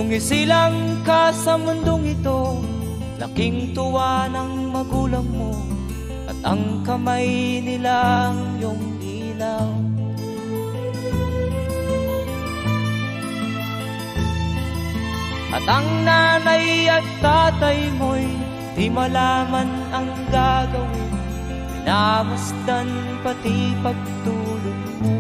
Nung isilang ka sa mundong ito, laking tuwa ng magulang mo, at ang kamay nila ang iyong ilaw. At ang nanay at tatay mo'y di malaman ang gagawin, minamasdan pati pagtulog mo.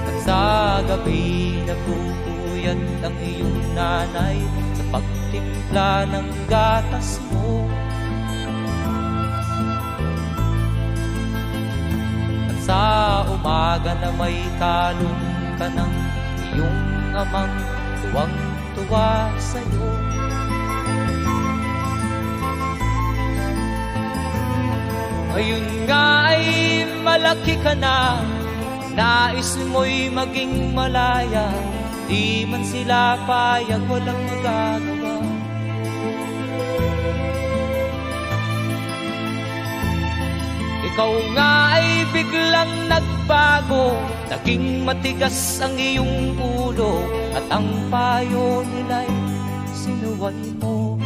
At sa gabi nagpupuyat ang iyong nanay sa pagtimpla ng gatas mo. At sa umaga na may kalong ka ng iyong amang tuwang-tuwa sa'yo. Ngayon nga ay malaki ka na, nais mo'y maging malaya, di man sila payag, walang magagawa. Ikaw nga ay biglang nagbago, naging matigas ang iyong ulo, at ang payo nila'y sinuway mo.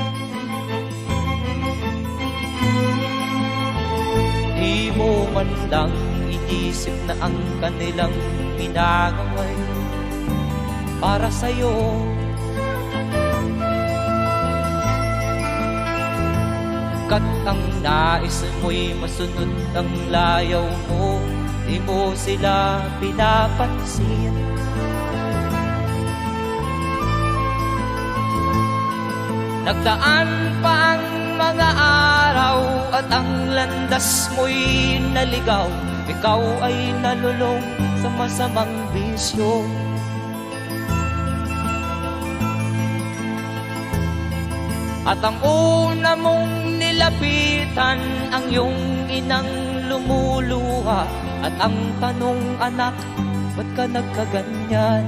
Di mo man lang inisip na ang kanilang ginagawa'y para sa'yo. Kat ang nais mo'y masunod ang layaw mo, di mo sila pinapansin. Nagdaan pa ang mga araw at ang landas mo'y naligaw, ikaw ay nalulong sa masamang bisyo. At ang una mong nilapitan ang iyong inang lumuluha, at ang tanong, anak, ba't ka nagkaganyan?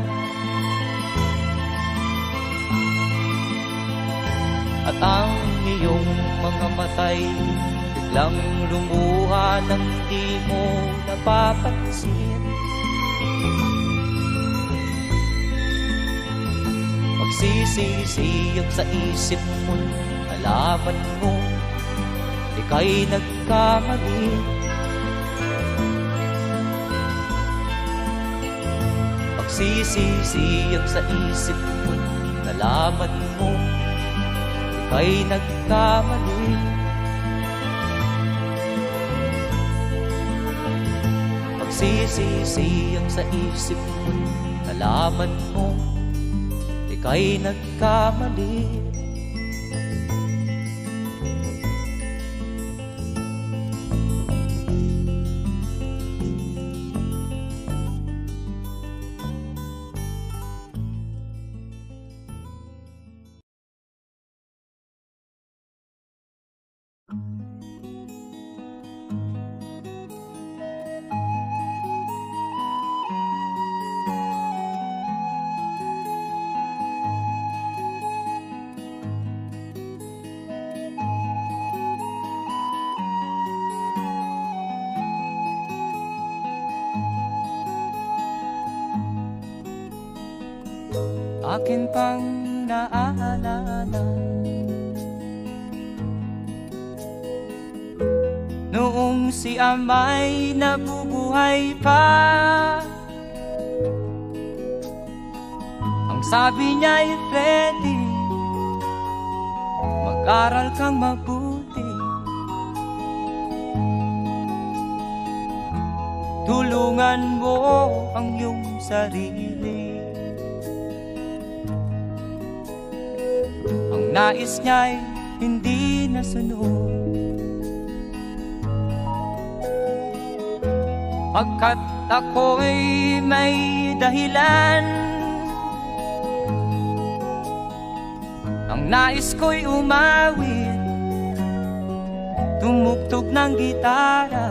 At ang iyong mga matay biglang lumuha nang di mo napapansin. Magsisisiyag sa isip mo, nalaman mo ika'y nagkamali. Magsisisiyag sa isip mo, nalaman mo ika'y nagkamali. Magsisisiyag sa isip mo, nalaman mo ika'y nagkamali. Akin pang naalala noong si ama'y nabubuhay pa, ang sabi niya'y Freddy, mag-aral kang mabuti, tulungan mo ang iyong sarili. Nais niya'y hindi nasunod, pagkat ako'y may dahilan. Ang nais ko'y umawit, tumugtog ng gitara,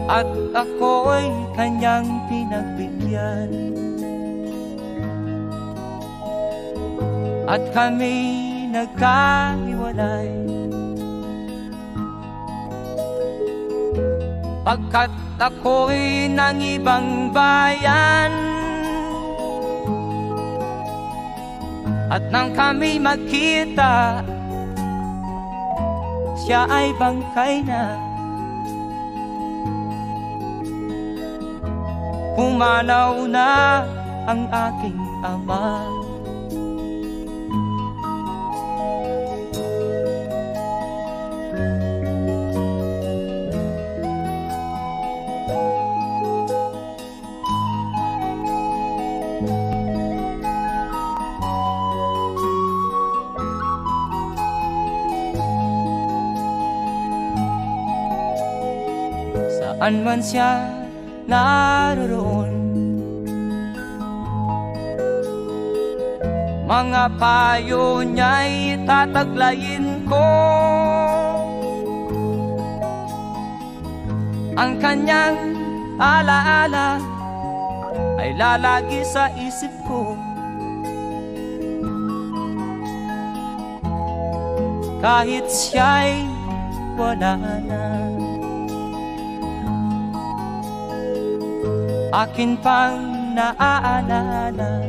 at ako'y kanyang pinagbigyan. At kami nagkahiwalay, pagkat ako'y ng ibang bayan. At nang kami magkita, siya ay bangkay na. Pumanaw na ang aking ama. Saan man siya naroon, mga payo niya'y tataglayin ko. Ang kanyang alaala ay lalagi sa isip ko. Kahit siya'y wala na, akin pang naaalala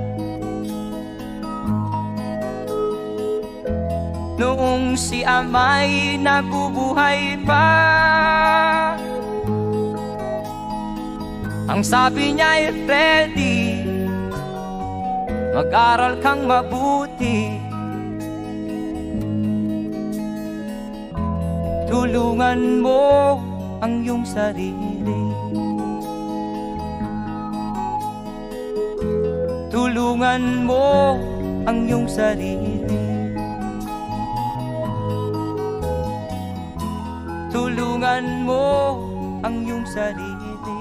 noong si ama'y nabubuhay pa. Ang sabi niya'y Freddy, mag-aral kang mabuti, tulungan mo ang iyong sarili, tulungan mo ang iyong sarili, tulungan mo ang iyong sarili,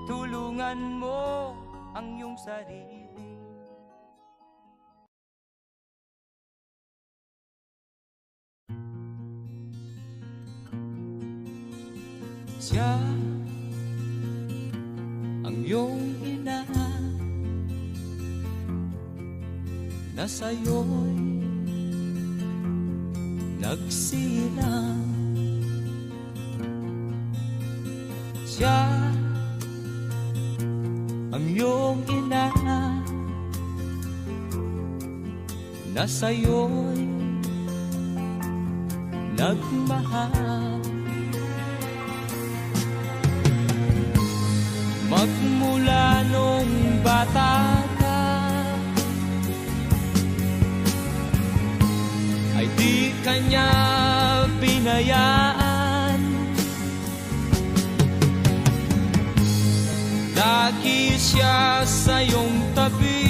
tulungan mo ang iyong sarili. Siya ang iyong ina na sa'yo'y nagsilang. Siya ang iyong ina na sa'yo'y nagmahal. Magmula nung bata ka ay di kanya binayaan. Lagi siya sa iyong tabi,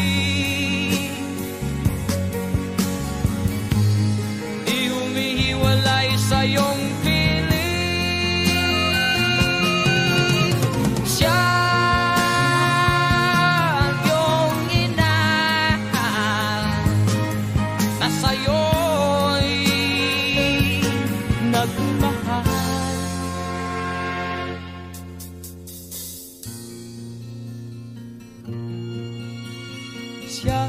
di humihiwalay sa iyong piling. Siya siya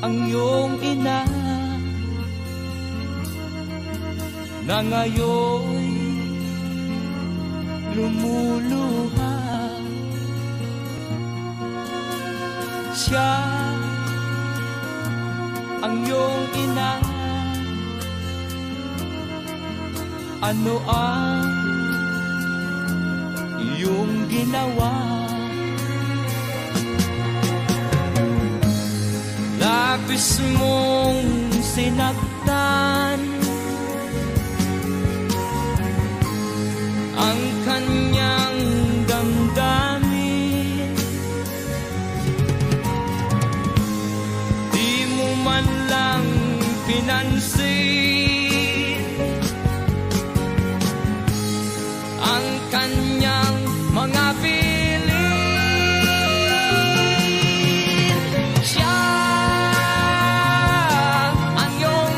ang iyong ina na ngayon lumuluha. Siya ang iyong ina, ano ang iyong ginawa? Labis mong sinaktan ang kanyang damdamin. Di mo man lang pinansin ang kanyang mga piling. Siya ang iyong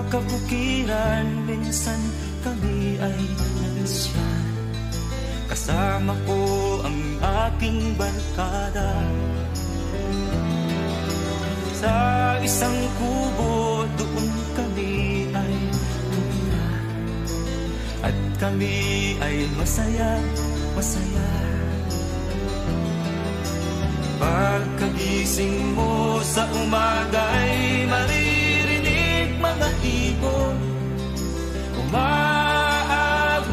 kabukiran, minsan kami ay nalasyan. Kasama ko ang aking barkada. Sa isang kubo doon kami ay tumira, at kami ay masaya, masaya. Pagkagising mo sa umaga'y maririnig mga ibon umaawit.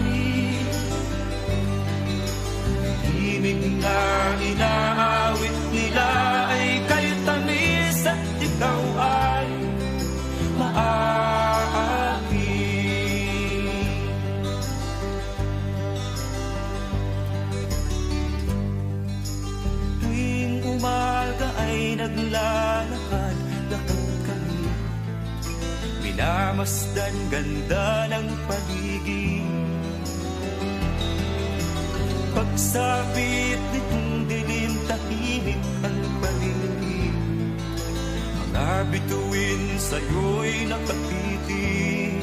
Himig na inaawit nila ay kayo tamis at ikaw ay maaawit. Tuwing umaga ay naglalakad, lakad kami, minamasdan ganda ng paligid. Pagsapit nitong dilim, tahimik ang paligid. Mga bituin sa'yo'y nakapitig.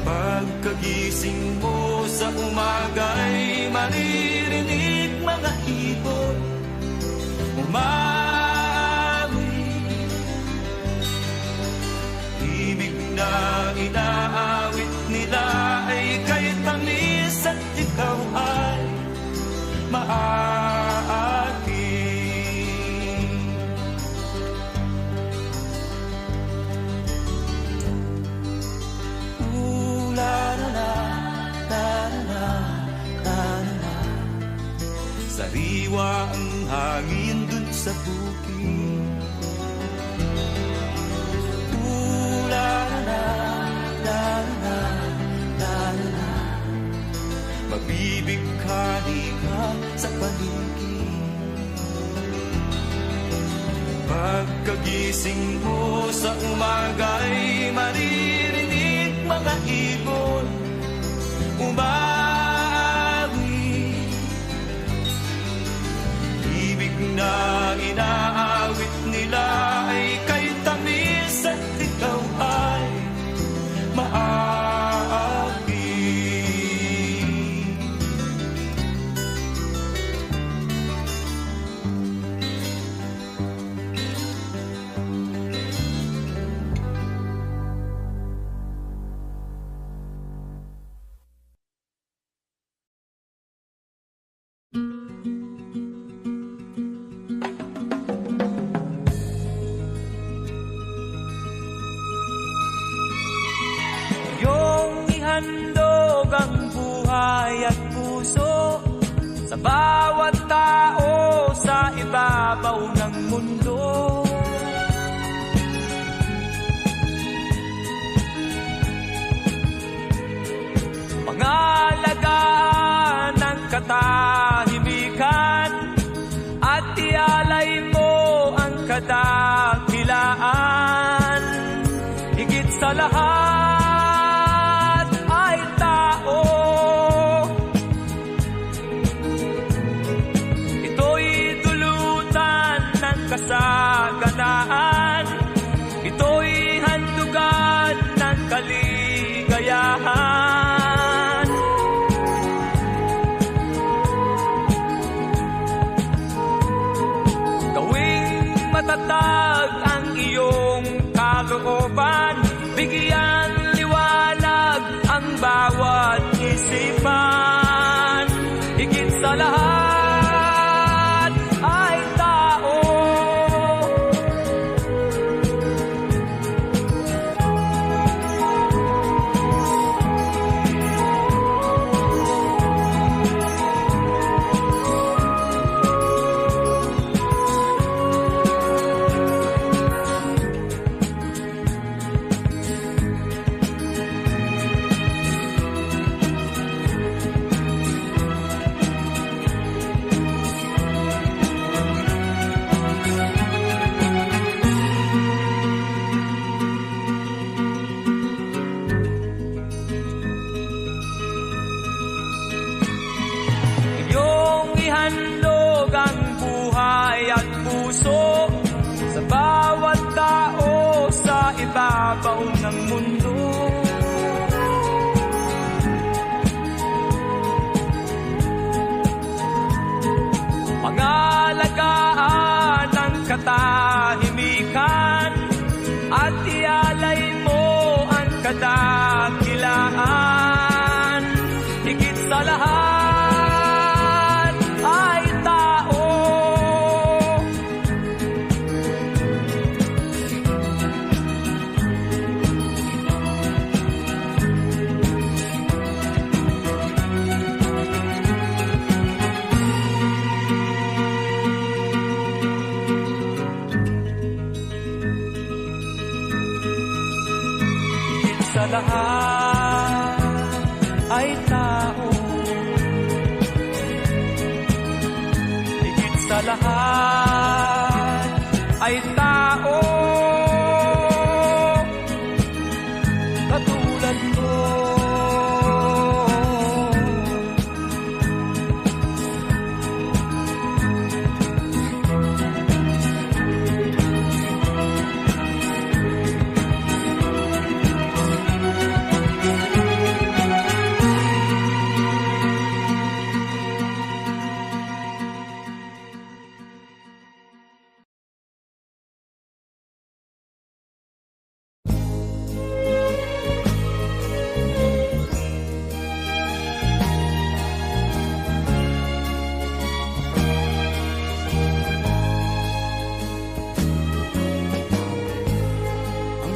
Pagkagising mo sa umaga'y maririnig mga ibon umaawit. Himig na inaawit nila ay kay tamis at ikaw ay maaawit. Sariwa ang hangin dun sa bukid. Mabibighani ka sa paligid. Pagkagising mo sa umaga'y maririnig mga ibon umaawit. Ibig na inaawit nila ay kay tamis at ikaw ay maaawit. Handog ang buhay at puso sa bawat tao sa ibabaw ng mundo. Pangalagaan ng katahimikan at ialay mo ang kadakilaan. Higit sa lahat kasaganaan, ito'y handugan ng kaligayahan. Gawing matatag ang iyong kalooban, bigyan liwanag ang bawat isipan. Higit sa lahat ay tao. lahat ay tao, higit sa lahat ay tao, katulad mo.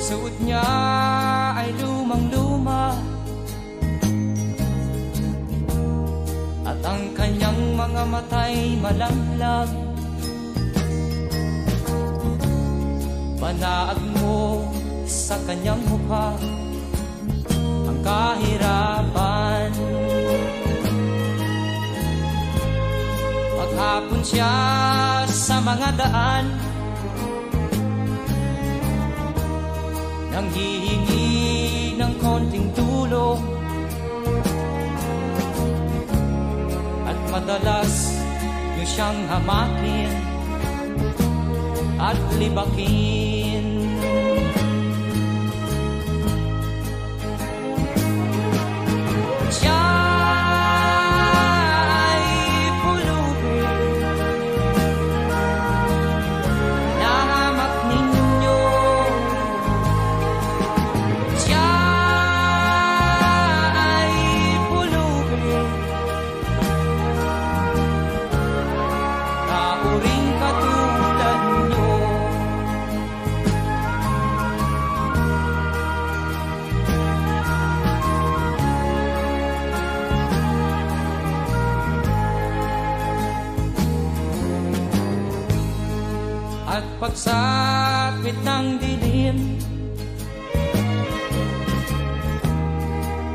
Suot niya ay lumang-luma at ang kanyang mga mata'y malamlam. Panaag mo sa kanyang mukha ang kahirapan. Maghapon siya sa mga daan, nanghihingi ng konting tulong, at madalas nyo siyang hamakin at libakin. Siya ay pulubin na hamak ninyo. Siya ay pulubin na uring katulad nyo. At pagsapit ng dilim,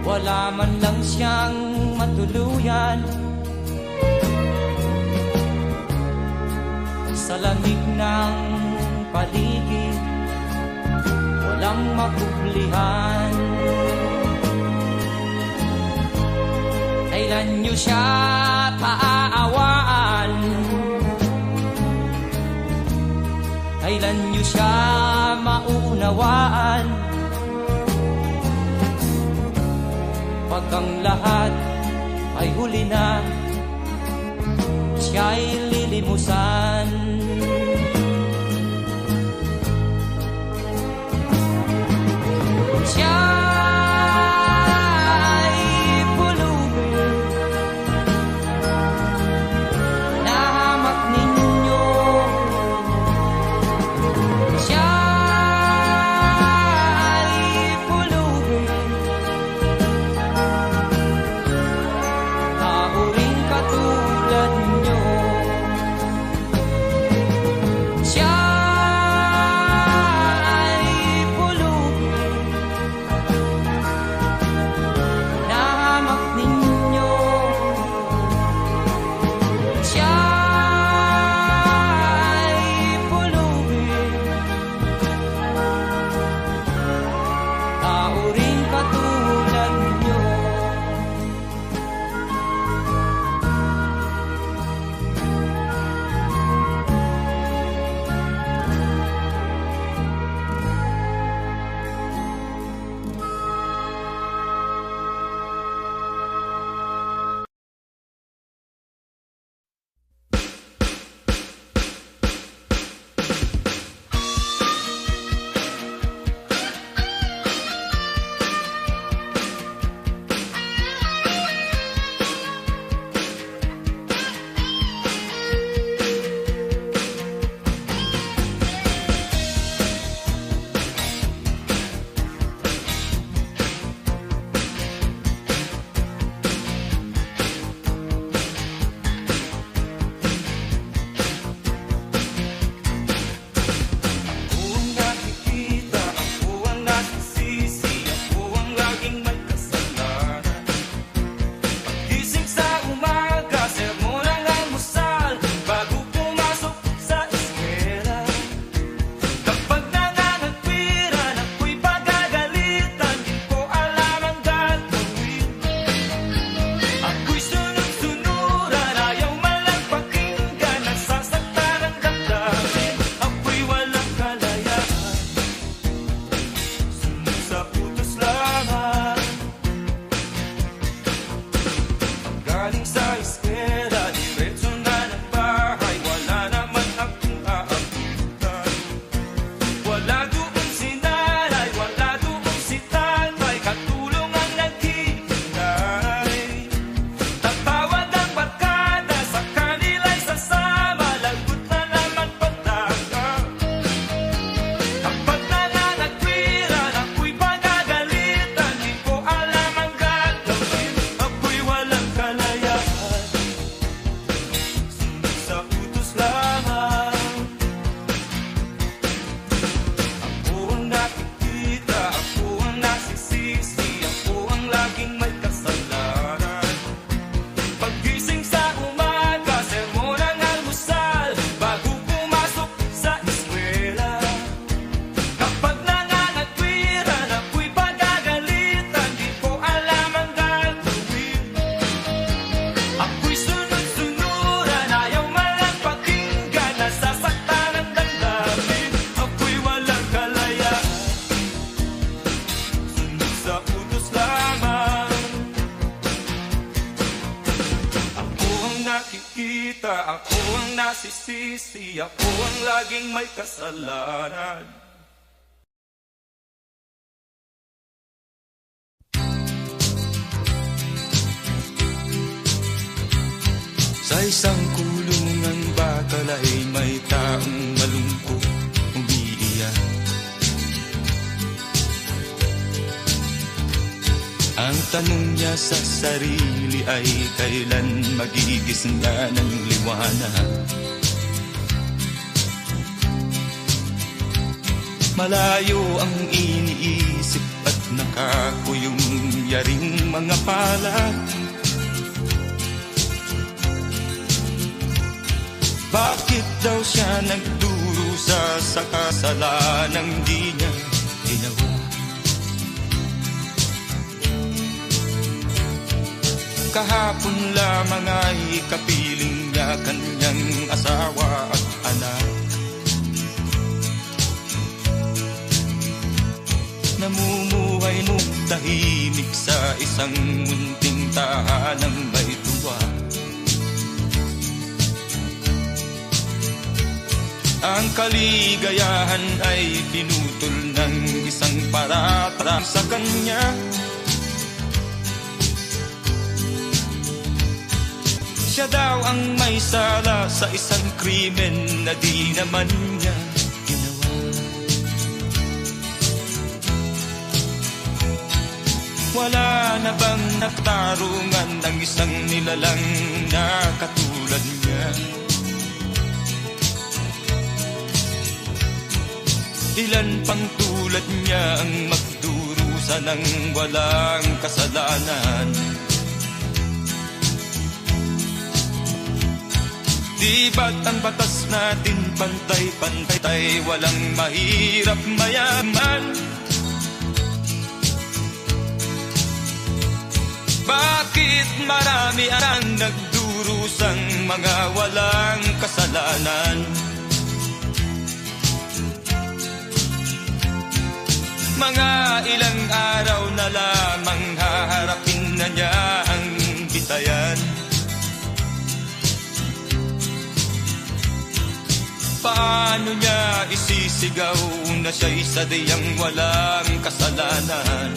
wala man lang siyang matuluyan. Sa lamig ng paligid, walang makublihan. Kailan niyo siya paaawaan? Kailan niyo siya maunawaan? Pag ang lahat ay huli na, siya'y lilimusan. Siya'y pulubin na hamak ninyo. Siya'y pulubin na uring katulad nyo. nasisisi, ako ang laging may kasalanan. Sa isang kulungan bakal ay may taong malungkot umiiyak. Ang tanong niya sa sarili ay kailan magigising na ng liwanag. Malayo ang iniisip at nakakuyong yaring mga palad. Bakit daw siya nagdurusa sa kasalanang di niya ginawa? Kahapon lamang ay kapiling niya kanyang asawa at anak. Namumuhay mo tahimik sa isang munting tahanang may tuwa. Ang kaligayahan ay pinutol ng isang paratra sa kanya. Siya daw ang may sala sa isang krimen na di naman niya ginawa. Wala na bang natarungan ng isang nilalang na katulad niya? Ilan pang tulad niya ang magdurusa ng walang kasalanan? Di ba't ang batas natin pantay-pantay, walang mahirap mayaman? Bakit marami ang nagdurusang mga walang kasalanan? Mga ilang araw na lamang haharapin na niya ang bitayan. Paano niya isisigaw na siya'y sadyang walang kasalanan?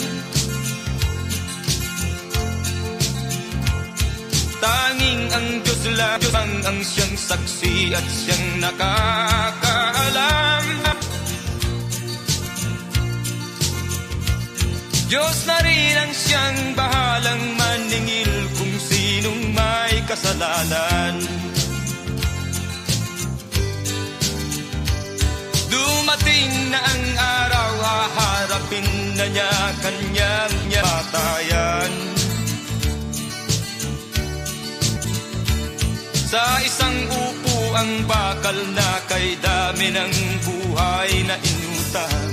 Tanging ang Diyos lang ang siyang saksi at siyang nakakaalam. Diyos na rin ang siyang bahalang maningil kung sinong may kasalanan. Dumating na ang araw, haharapin na niya kanyang patayan. Sa isang upo ang bakal na kay dami ng buhay na inutang.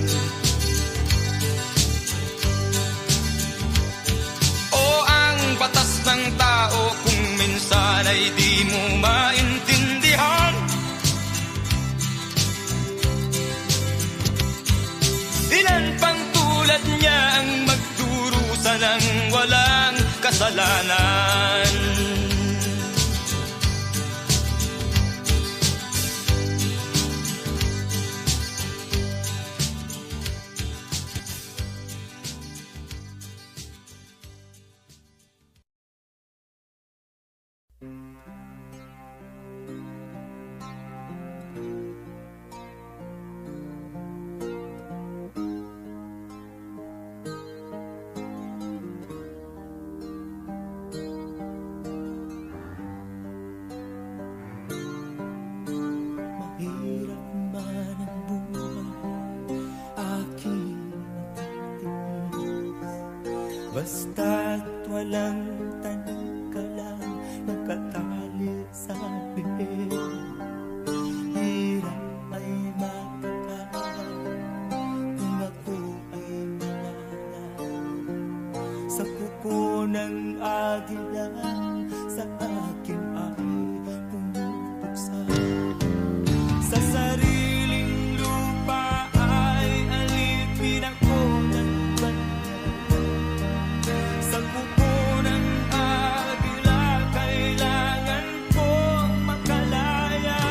Batas ng tao kung minsan ay di mo maintindihan. Ilan pang tulad niya ang magdurusa ng walang kasalanan? Basta't walang tanong ka lang nakatali sa bibig. Hirap ay matagal kung ako ay mananag sa kuko ng agila, sa akin ay pumupuksa. Sa sariling lupa ay alipin ako ng sa kuko ng agila, kailangan kong makalaya.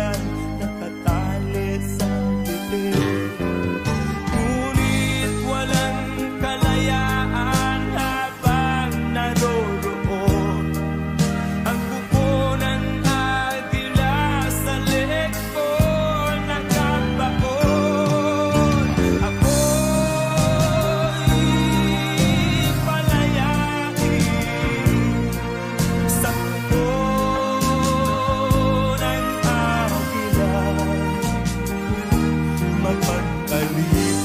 ulan nakatali sa bibig. Ngunit walang kalayaan habang naroroon ang kuko ng agila sa leeg ko nakabaon. Ako'y palayain sa kuko ng agila, mapagalitin.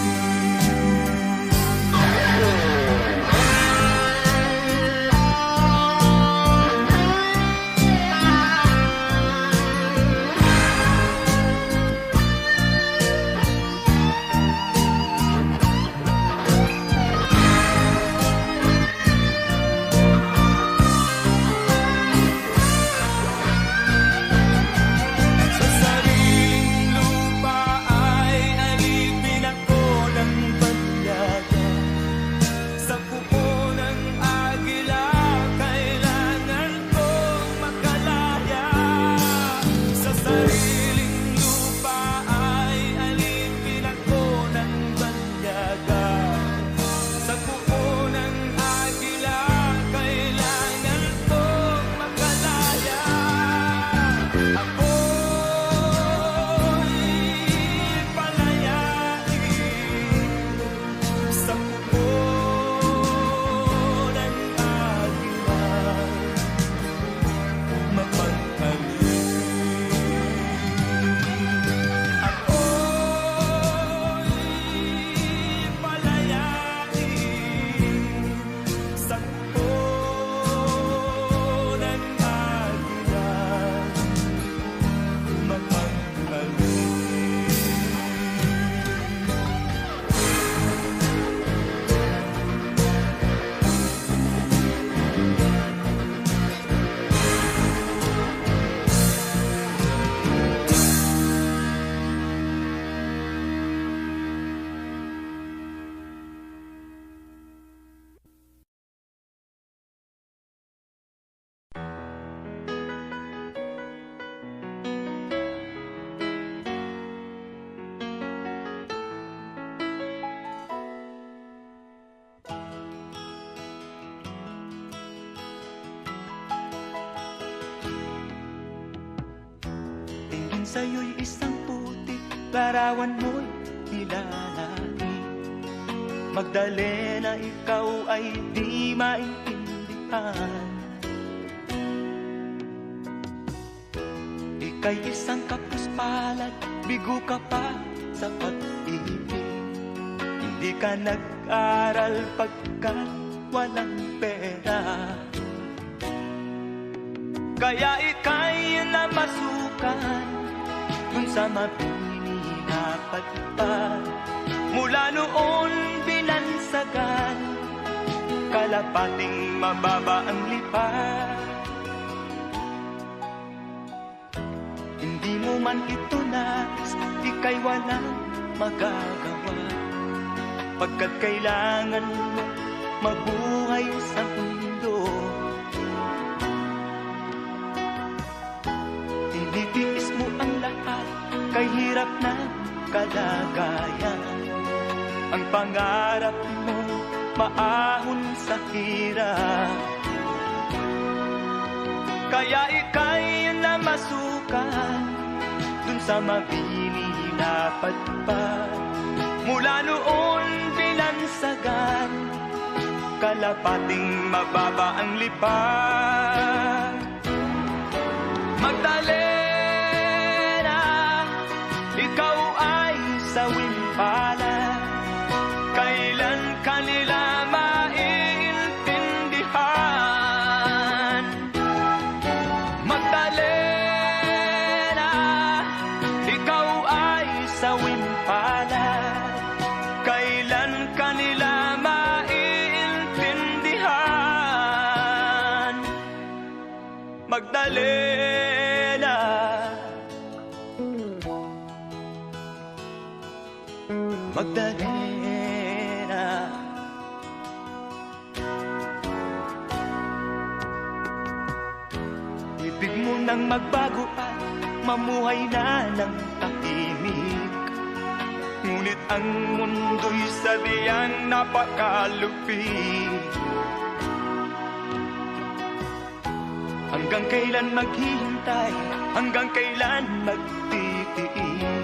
Sa sariling lupa ay alipin ako ng banyaga. Sa kuko ng agila kailangan kong makalaya. Sa sariling lupa ay alipin ako ng banyaga. Sa kuko ng agila kailangan kong makalaya. Ako'y palayain sa kuko ng agila, mapagalitin. Ako'y palayain sa kuko ng agila, mapagalitin. Tingin sa'yo'y isang putik, larawan mo'y nilalaki. Magdalena, ikaw ay di maintindihan. Ika'y isang kapuspalad, bigo ka pa sa pag-ibig. Hindi ka nag-aral pagkat walang pera. Kaya ika'y namasukan dun sa mabini na patipad. Mula noon binansagan, kalapating mababa ang lipad. Hindi mo man ito nais, ika'y walang magagawa, pagkat kailangan mo mabuhay sa mundo. Tinitiis mo ang lahat, kay hirap na kalagayan. Ang pangarap mo maahon sa hirap. Kaya ika'y namasukan dun sa mabini na padpad. Mula noon binansagan, kalapating mababa ang lipad. Magdalena, ikaw ay sawimpala. Kailan kanila maiintindihan? Magdalena, ikaw ay sawimpala. Kailan kanila maiintindihan? Magdalena, Magdalena. Ibig mo nang magbago at mamuhay na ng tahimik. Ngunit ang mundo'y sadyang napakalupit. Hanggang kailan maghihintay, hanggang kailan magtitiis?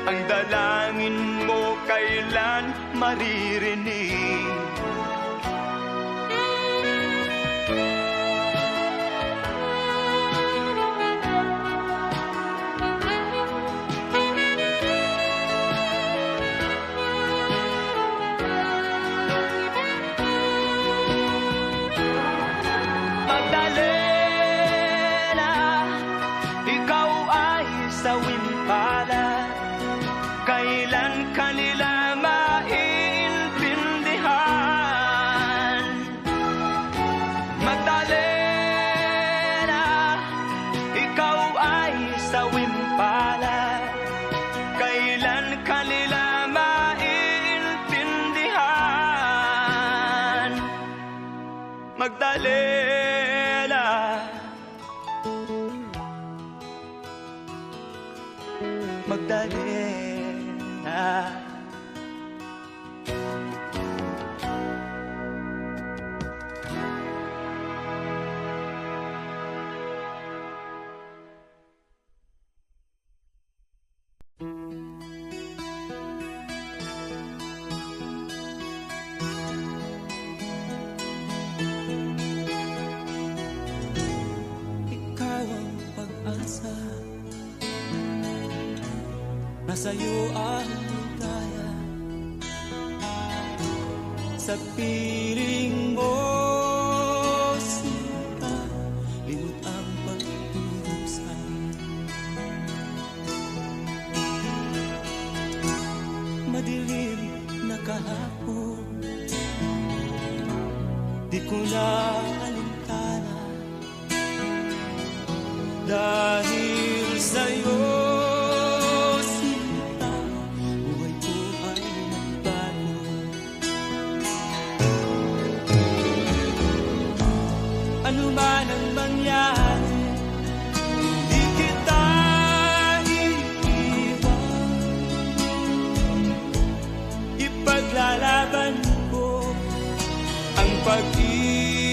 Ang dalangin mo kailan maririnig? Magdalena, ikaw ay sawing palad. Kailan kanila maintindihan? Magdalena, ikaw ay sawing palad. Kailan kanila maintindihan? Magdalena, Magdalena. Ikaw ang pag-asa, nasa'yo ang ligaya. Sa piling mo sita, limot ang pagdudusa. Madilim na kahapon, di ko na alintana. Dahil sa'yo sita, buhay ko ay nagbago. Ano man ang mangyari, di kita iiwan. Ipaglalaban ko ang pag-ibig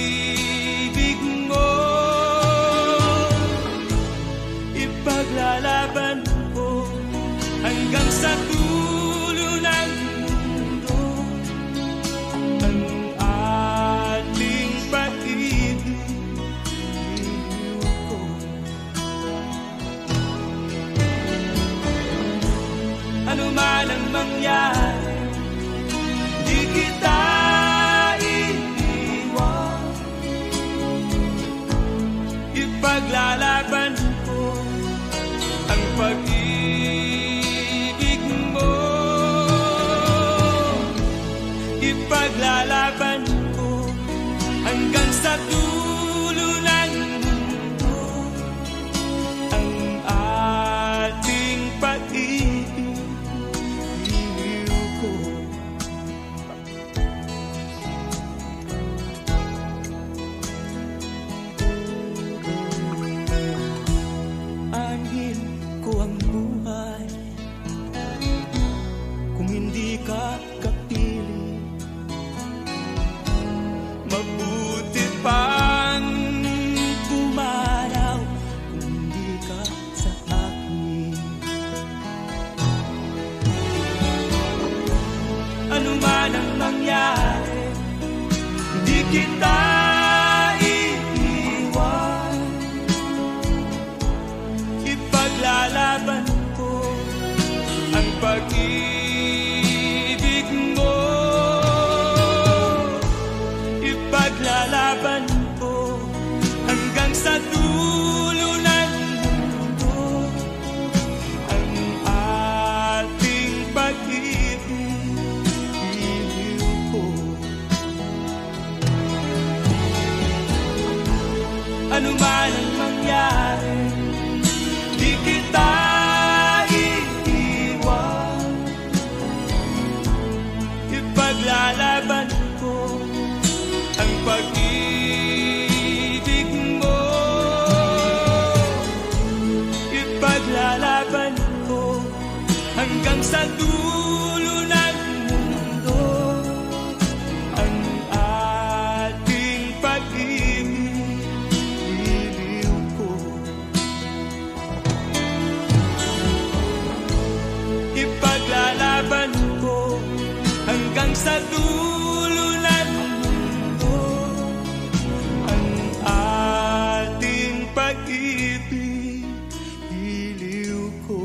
mo. Ipaglalaban ko hanggang sa dulo ng mundo ang ating pag-ibig ko. Ano man ang mangyari, di kita iiwan. Ipaglalaban ko ang pag-ibig mo. Ipaglalaban ko hanggang sa dulo ng mundo ang ating pag-ibig ko. Anhin ko ang buhay kung hindi ka kapili. Mabuti pang pumanaw kung hindi ka sa akin. Ano man ang mangyari, hindi kita iiwan. Ipaglalaban ko ang pag-ibig mo. Ipaglalaban ko hanggang sa dulo ng mundo ang ating pag-ibig ko. Ano man ang mangyari, di kita iiwan. hanggang sa dulo ng mundo ang ating pag-ibig, iliw ko. Ipaglalaban ko hanggang sa dulo ng mundo ang ating pag-ibig, iliw ko.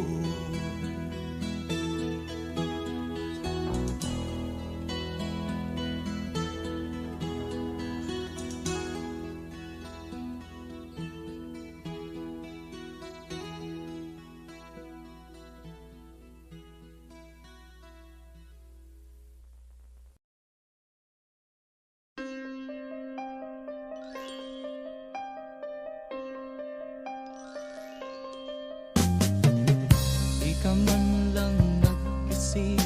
Di ka man lang nag-isip,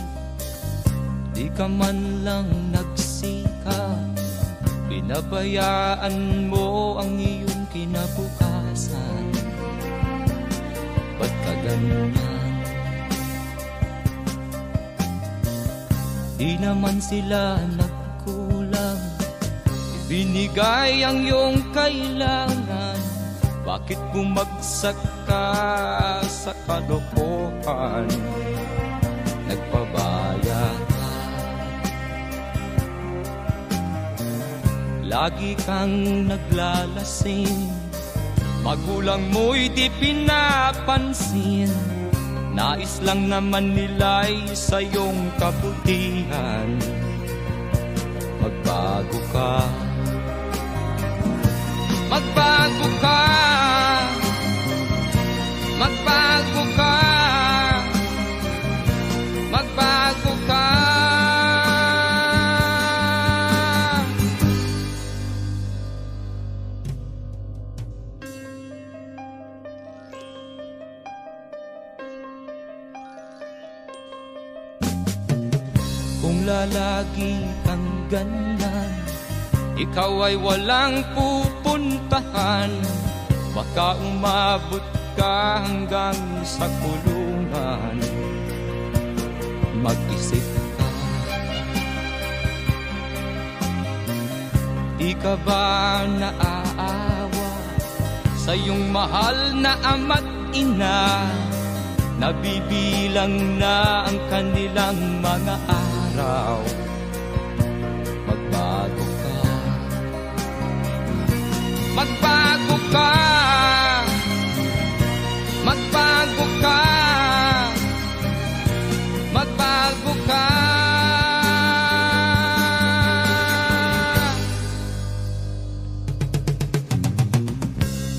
di ka man lang nagsikap, pinabayaan mo ang iyong kinabukasan. Ba't ka ganyan? Di naman sila nagkulang, ibinigay ang iyong kailangan. Bakit bumagsak ka sa kalokohan? Nagpabaya ka, lagi kang naglalasing, magulang mo'y di pinapansin. Nais lang naman nila'y sa iyong kabutihan. Magbago ka, magbago ka, magbago ka, magbago ka. Kung lalagi kang ganyan, ikaw ay walang pupuntahan. Baka umabot ka hanggang sa kulungan. Mag-isip ka, di ka ba naaawa sa iyong mahal na ama't ina? Nabibilang na ang kanilang mga araw. Magbago ka, magbago ka, magbago ka, magbago ka.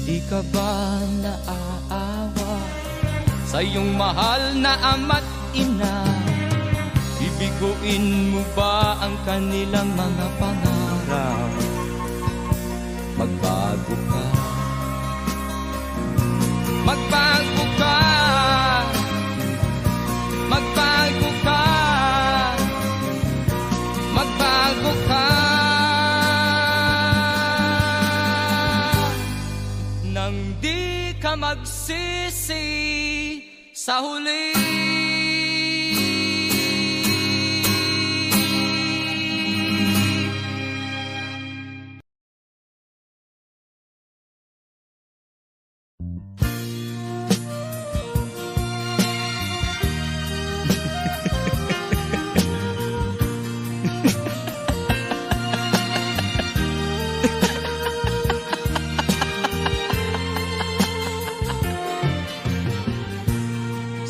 Di ka ba naaawa sa iyong mahal na ama't ina? Bibiguin mo ba ang kanilang mga pangarap? Magbago ka, magbago ka, magbago ka, magbago ka. Nang di ka magsisi sa huli.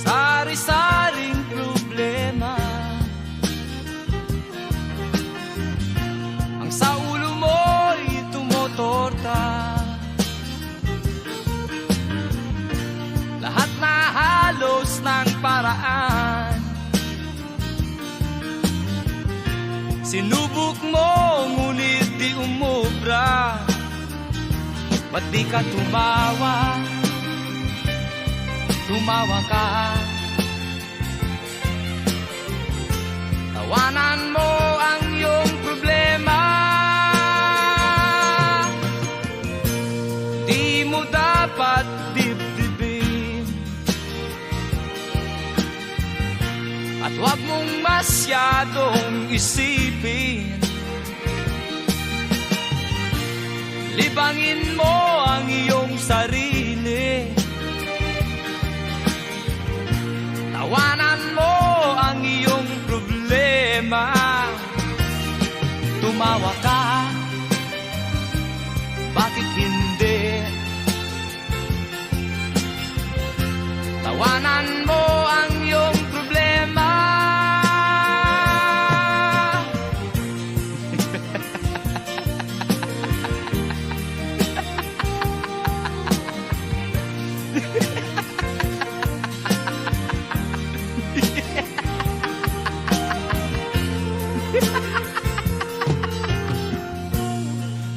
Sari-saring problema ang sa ulo mo'y tumotorta. Lahat na halos ng paraan sinubok mo, ngunit di umubra. Ba't di ka tumawa? Tumawa ka, tawanan mo ang iyong problema. Di mo dapat dibdibin At huwag mong masyadong isipin, libangin mo ang iyong sarili, tawanan mo ang iyong problema. Tumawa ka, bakit hindi? Tawanan mo ang iyong problema.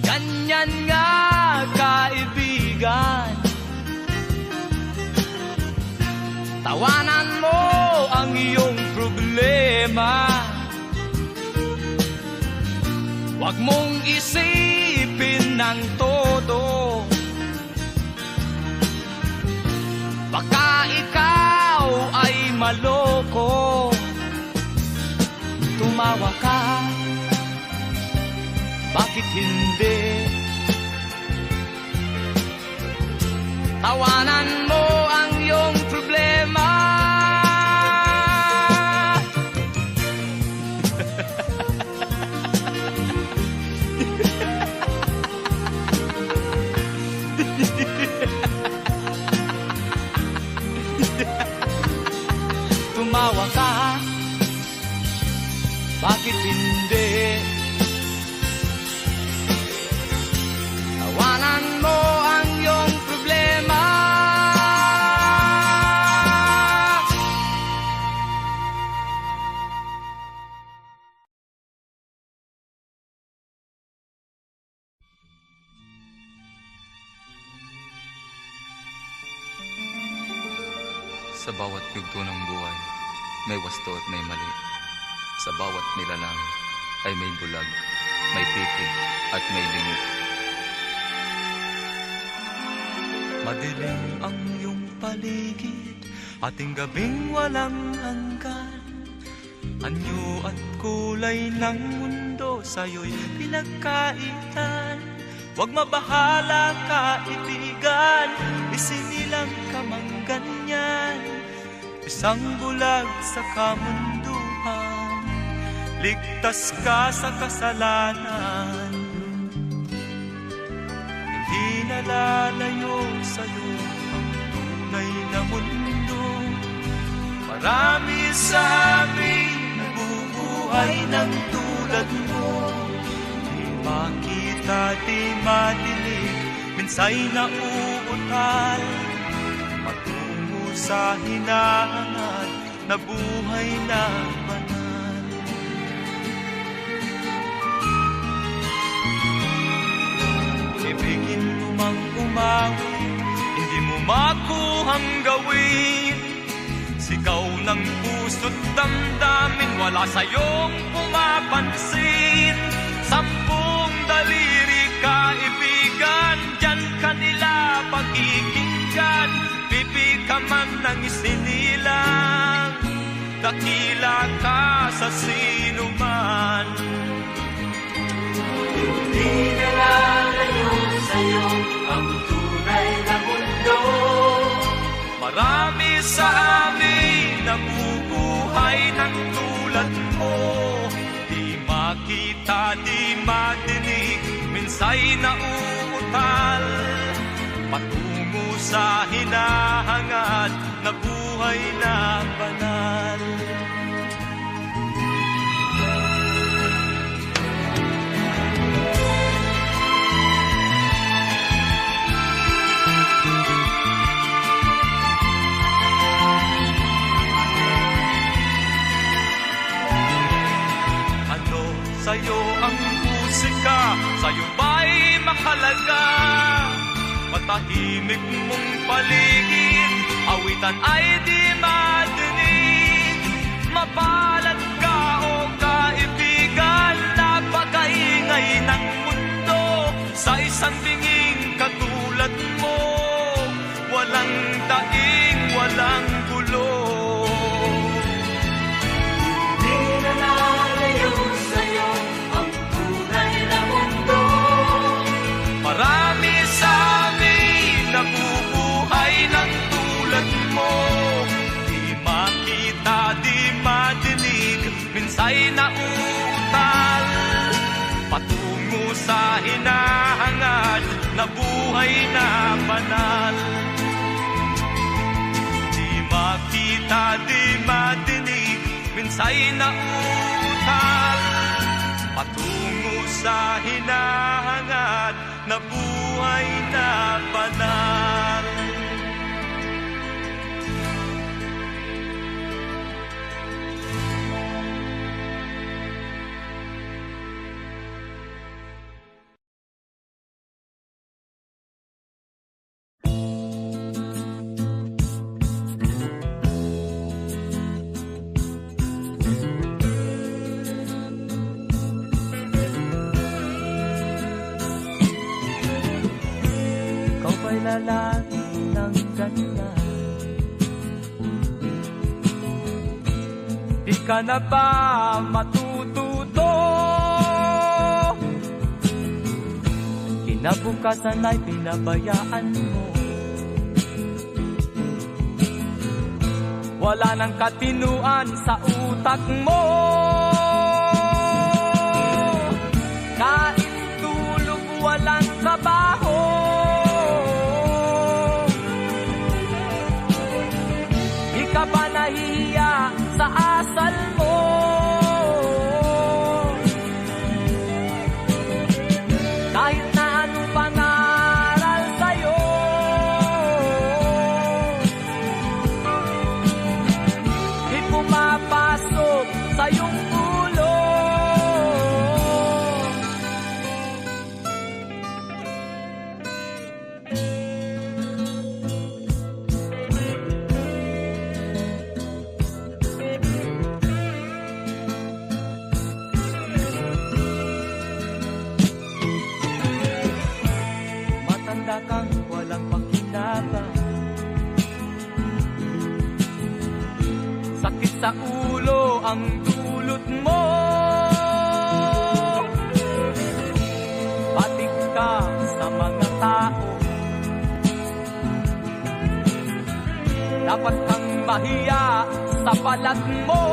Ganyan nga, kaibigan, tawanan mo ang iyong problema. Huwag mong isipin ng todo, baka ikaw ay maloko. Tumawa ka, bakit hindi? Tawanan mo ang iyong problema. Tumawa ka, bakit hindi? Tawanan mo ang iyong problema. Sa bawat yugto ng buhay, may wasto at may mali. Sa bawat nilalang ay may bulag, may titig at may lingi. Madilim ang iyong paligid, ating gabing walang hanggan. Anyo at kulay ng mundo sa'yo'y pinagkaitan. Huwag mabahala, kaibigan, isinilang ka mang ganyan. Isang bulag sa kamunduhan, ligtas ka sa kasalanan. Hindi nalalayo sa'yo ang tunay na mundo. Marami sa amin nabubuhay ng tulad mo. Di makita, di madilig, minsay nauutal. Patungo sa hinahangad na buhay na banal. Ibigin mo mang umawi, hindi mo makuhang gawin. Sigaw ng puso't damdamin, wala sa'yong pumapansin. 10 daliri, kaibigan, diyan kanila pakikinggan. Pipi ka man ng isinilang, dakila ka sa sinuman. Hindi nalalayo sa'yo ang tunay na mundo. Marami sa amin nabubuhay ng tulad mo. Di makita, di madinig, minsay nauutal. Patungo sa hinahangad na buhay na banal. Sa'yo ang musika, sa'yo ba'y makalaga? Matahimik mong paligid, awitan ay di madinig. Mapalad ka o kaibigan, napakaingay ng mundo. Sa isang binging katulad mo, walang daing, walang gulo. na buhay na banal. Di makita, di madinig, minsa'y nauutal, patungo sa hinahangad na buhay na banal. Lalaki ng ganda, di ka na ba matututo? Kinabukasan ay pinabayaan mo. Wala nang katinuan sa utak mo. Kain, tulog, walang trabaho. Ka ba nahihiya sa asal mo? Kahit na anong pangaral sa'yo, di pumapasok sa iyong ulo. Kang walang pakinabang, sakit sa ulo ang dulot mo. Batik ka sa mga tao, dapat kang mahiya sa balat mo.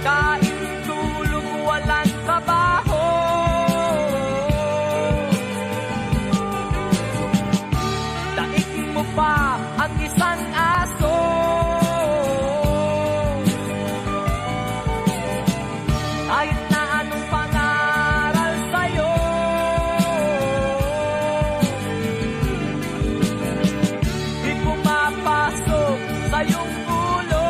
Kain, tulog, walang trabaho. Pa ang isang aso, kahit na anong pangaral sa'yo, di pumapasok sa iyong ulo.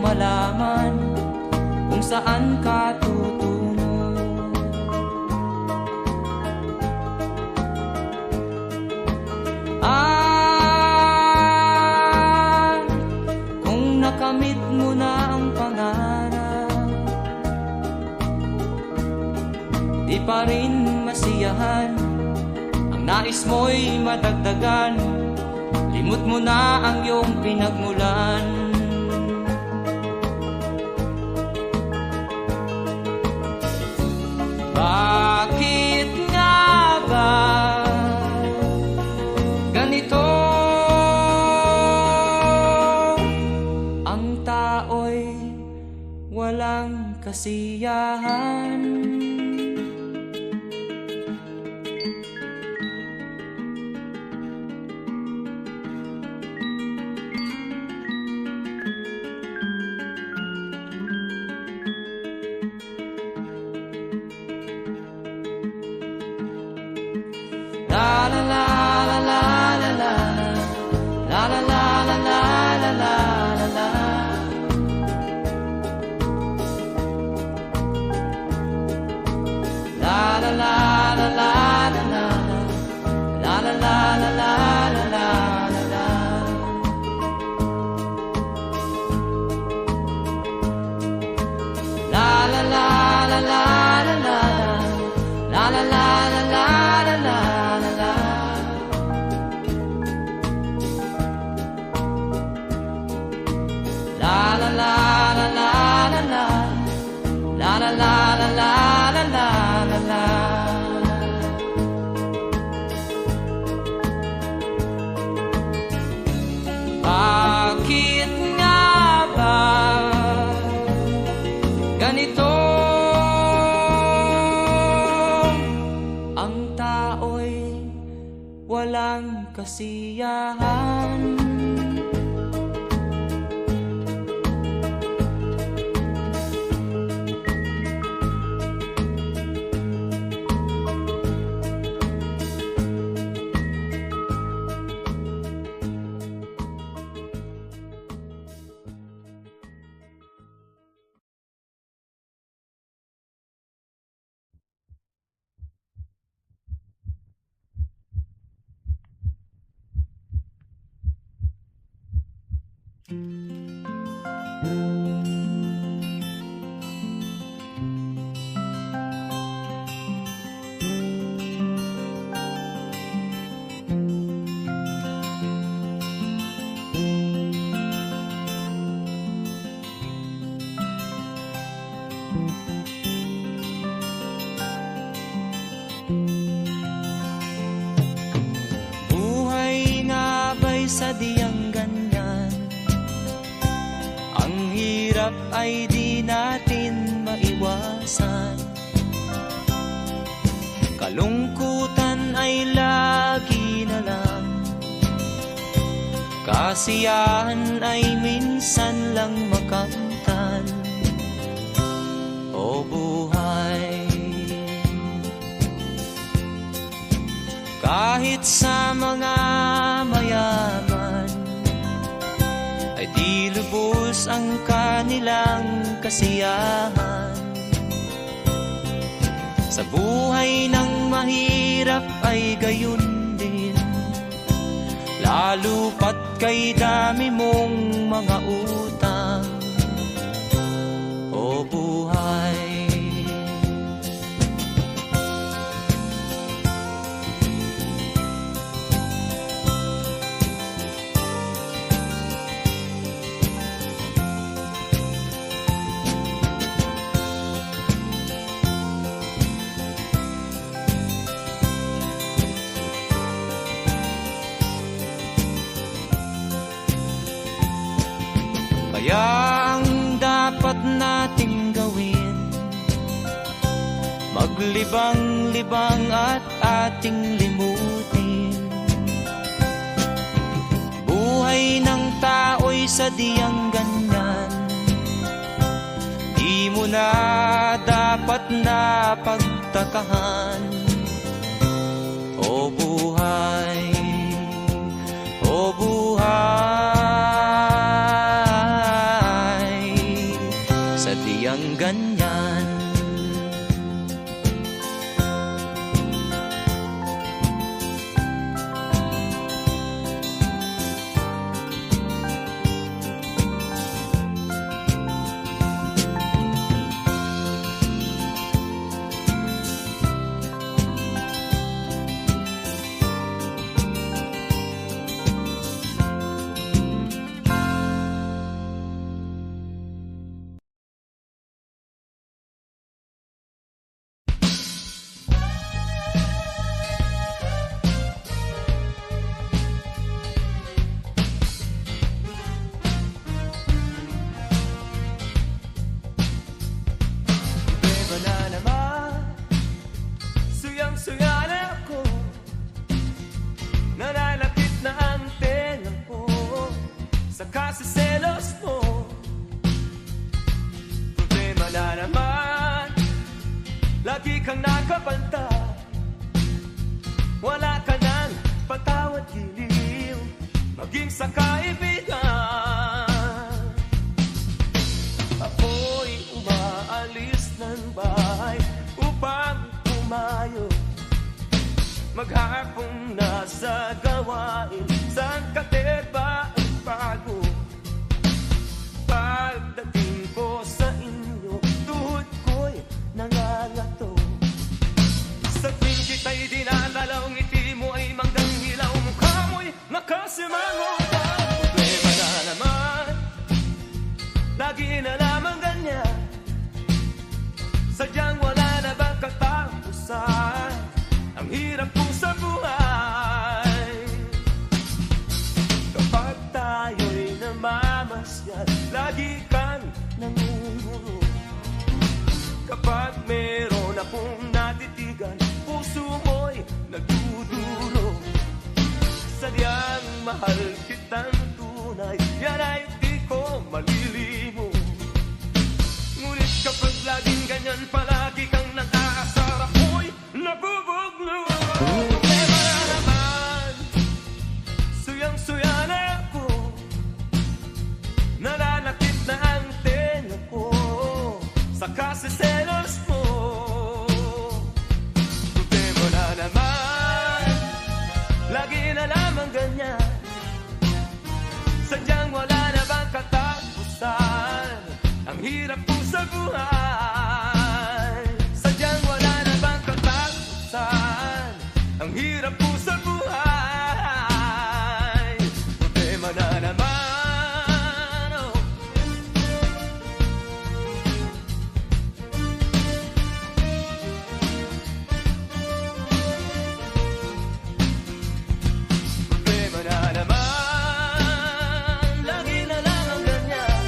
malaman kung saan ka tutungo. Kung nakamit mo na ang pangarap, di pa rin masiyahan, ang nais mo'y madagdagan, limot mo na ang iyong pinagmulan. Bakit nga ba ganito? Ang tao'y walang kasiyahan. La la la la la la la la la la la la la la la. La la la la la la la la la la la la la la. La la la la la la la la la la la la la. La la la la la la la la la la la la la la. Bakit nga ba ganito? Ang tao'y walang kasiyahan. Buhay nga ba'y sadyang ganyan? Ang hirap ay di natin maiwasan. Kalungkutan ay lagi na lang, kasiyahan ay minsan lang makamtan. O buhay, kahit sa mga mayaman ay di lubos ang kanilang kasiyahan. Sa buhay ng mahirap ay gayon din, lalo pat kay dami mong mga utang. O buhay, kaya ang dapat nating gawin, maglibang-libang at ating limutin. Buhay ng tao'y sadyang ganyan, di mo na dapat na pagtakahan. O buhay, o buhay, sadyang ganyan. kang nakabanta, wala ka nang patawad giliw, maging sa kaibigan. Ako'y umaalis ng bahay upang umayo, maghapong nasa gawain, saan kateba ang bago. Pagdating ko sa inyo, tuhod ko'y nangangato. Sa tuwing kita'y dinadalaw, ngiti mo ay manggang hilaw, mukha mo'y nakasimango. Problema na naman, lagi na lamang ganyan, sadyang wala na bang katapusan, ang hirap po sa buhay. Kapag tayo'y namamasyal, lagi kang nangunguro. Kapag meron akong natitigan, puso mo'y nagdudulo. Sadyang mahal kitang tunay, yan ay di ko malilimo. Ngunit kapag laging ganyan, palagi kang nag-aasar, ako'y nabubuglo. Problema na naman, suyang-suya na ako, nananakit na ang tenga ko sa kasiselos mo. Problema na naman, lagi na lamang ganyan, sadyang wala na bang katapusan, ang hirap po sa buhay. Sadyang wala na bang katapusan, ang hirap po sa buhay. Problema na naman, oh. Problema na naman, lagi na lang ang ganyan.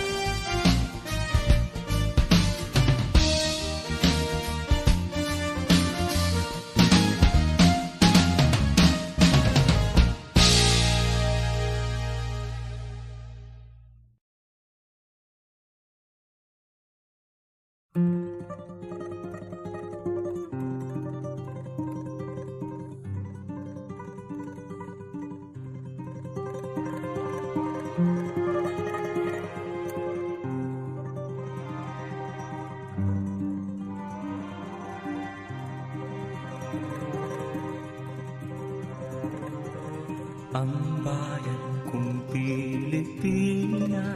Ang bayan kong Pilipinas,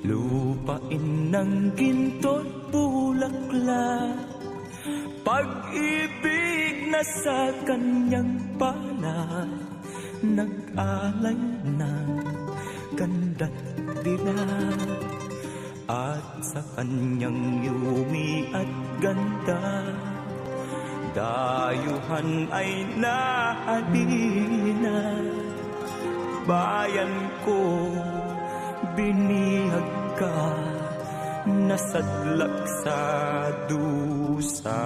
lupain ng ginto't bulaklak, pag-ibig na sa kanyang palad, nag-alay ng ganda't dilag. At sa kanyang yumi at ganda, dayuhan ay nahalina. Bayan ko, binihag ka, nasadlak sa dusa.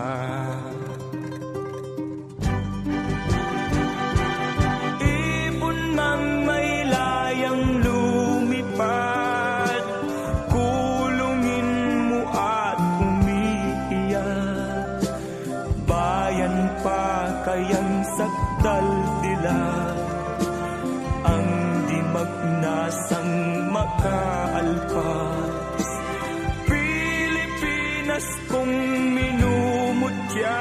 Ibon mang may layang lumipad, kulungin mo at umiiyak. Bayan pa kayang sakdal dilag, ang di magnasang makaalpas. Pilipinas kong minumutya,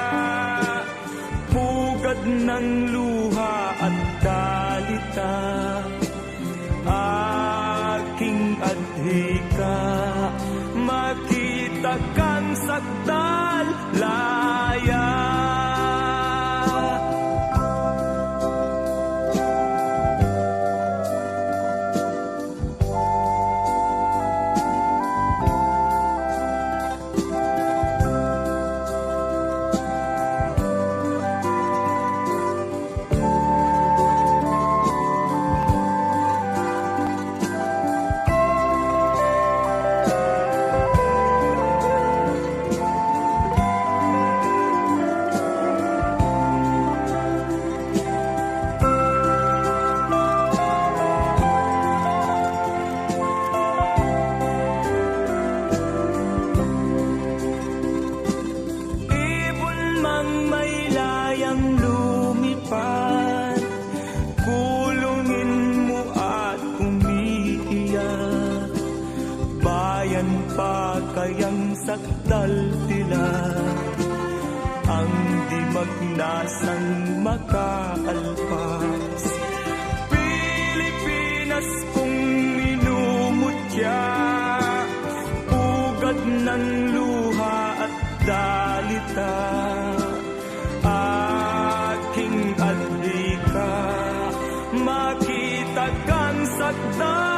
pugad ng luha at dalita, aking adhika, makita kang sakdal laya. asang makaalpas. Pilipinas kong minumutya, pugad ng luha at dalita, aking adhika, makita kang sakta.